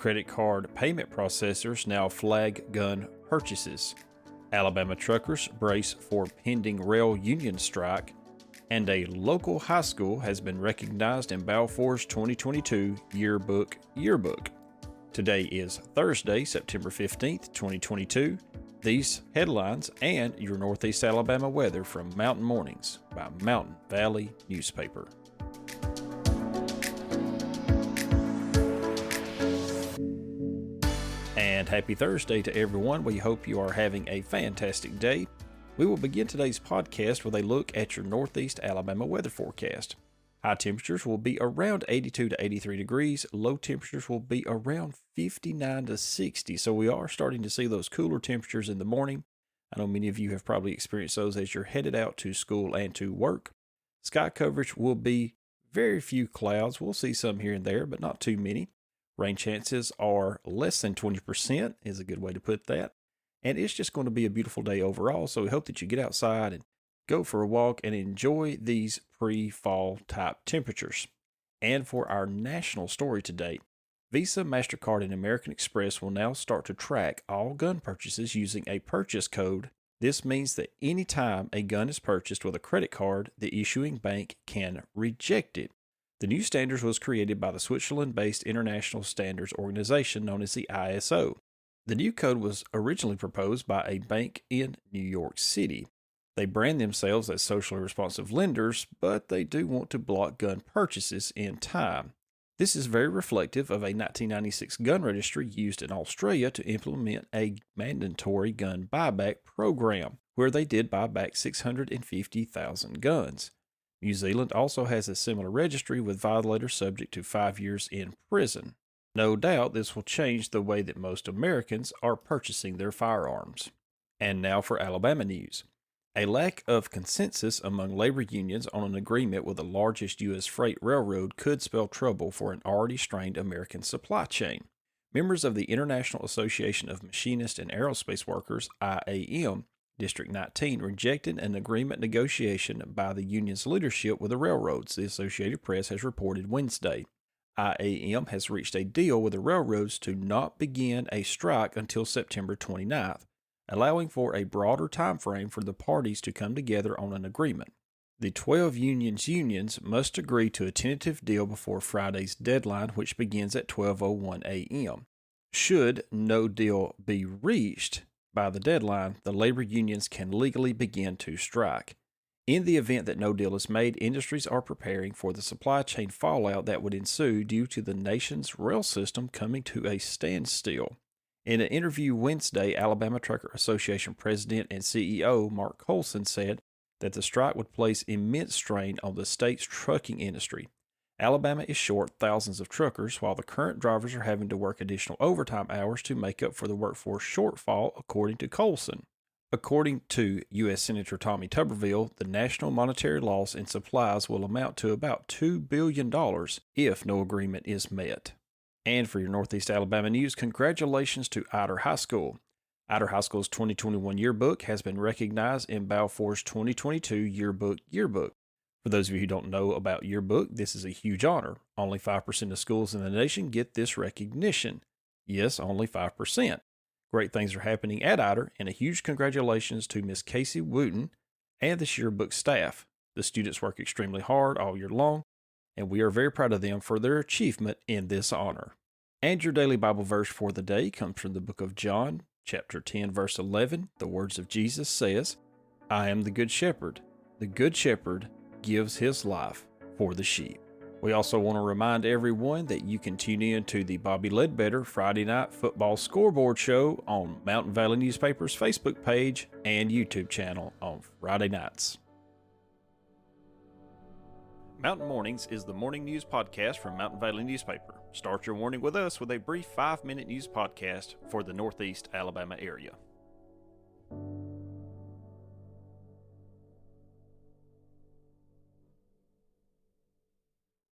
Credit card payment processors now flag gun purchases. Alabama truckers brace for pending rail union strike. And a local high school has been recognized in Balfour's 2022 Yearbook Yearbook. Today is Thursday, September 15th, 2022. These headlines and your Northeast Alabama weather from Mountain Mornings by Mountain Valley Newspaper. And happy Thursday to everyone. We hope you are having a fantastic day. We will begin today's podcast with a look at your Northeast Alabama weather forecast. High temperatures will be around 82 to 83 degrees. Low temperatures will be around 59 to 60. So we are starting to see those cooler temperatures in the morning. I know many of you have probably experienced those as you're headed out to school and to work. Sky coverage will be very few clouds. We'll see some here and there, but not too many. Rain chances are less than 20% is a good way to put that. And it's just going to be a beautiful day overall. So we hope that you get outside and go for a walk and enjoy these pre-fall type temperatures. And for our national story today, Visa, MasterCard, and American Express will now start to track all gun purchases using a purchase code. This means that any time a gun is purchased with a credit card, the issuing bank can reject it. The new standards was created by the Switzerland-based International Standards Organization known as the ISO. The new code was originally proposed by a bank in New York City. They brand themselves as socially responsive lenders, but they do want to block gun purchases in time. This is very reflective of a 1996 gun registry used in Australia to implement a mandatory gun buyback program, where they did buy back 650,000 guns. New Zealand also has a similar registry with violators subject to 5 years in prison. No doubt this will change the way that most Americans are purchasing their firearms. And now for Alabama news. A lack of consensus among labor unions on an agreement with the largest U.S. freight railroad could spell trouble for an already strained American supply chain. Members of the International Association of Machinists and Aerospace Workers, IAM, District 19, rejected an agreement negotiation by the union's leadership with the railroads, the Associated Press has reported Wednesday. IAM has reached a deal with the railroads to not begin a strike until September 29th, allowing for a broader time frame for the parties to come together on an agreement. The 12 unions must agree to a tentative deal before Friday's deadline, which begins at 12:01 a.m. Should no deal be reached by the deadline, the labor unions can legally begin to strike. In the event that no deal is made, industries are preparing for the supply chain fallout that would ensue due to the nation's rail system coming to a standstill. In an interview Wednesday, Alabama Trucker Association President and CEO Mark Colson said that the strike would place immense strain on the state's trucking industry. Alabama is short thousands of truckers, while the current drivers are having to work additional overtime hours to make up for the workforce shortfall, according to Colson. According to U.S. Senator Tommy Tuberville, the national monetary loss in supplies will amount to about $2 billion if no agreement is met. And for your Northeast Alabama news, congratulations to Ider High School. Ider High School's 2021 yearbook has been recognized in Balfour's 2022 Yearbook Yearbook. For those of you who don't know about Yearbook, this is a huge honor. Only 5% of schools in the nation get this recognition. Yes, only 5%. Great things are happening at Ider, and a huge congratulations to Miss Casey Wooten and the Yearbook staff. The students work extremely hard all year long, and we are very proud of them for their achievement in this honor. And your daily Bible verse for the day comes from the book of John, chapter 10, verse 11. The words of Jesus says, "I am the good shepherd. The good shepherd gives his life for the sheep." We also want to remind everyone that you can tune in to the Bobby Ledbetter Friday Night Football Scoreboard Show on Mountain Valley Newspaper's Facebook page and YouTube channel on Friday nights. Mountain Mornings is the morning news podcast from Mountain Valley Newspaper. Start your morning with us with a brief 5-minute news podcast for the Northeast Alabama area.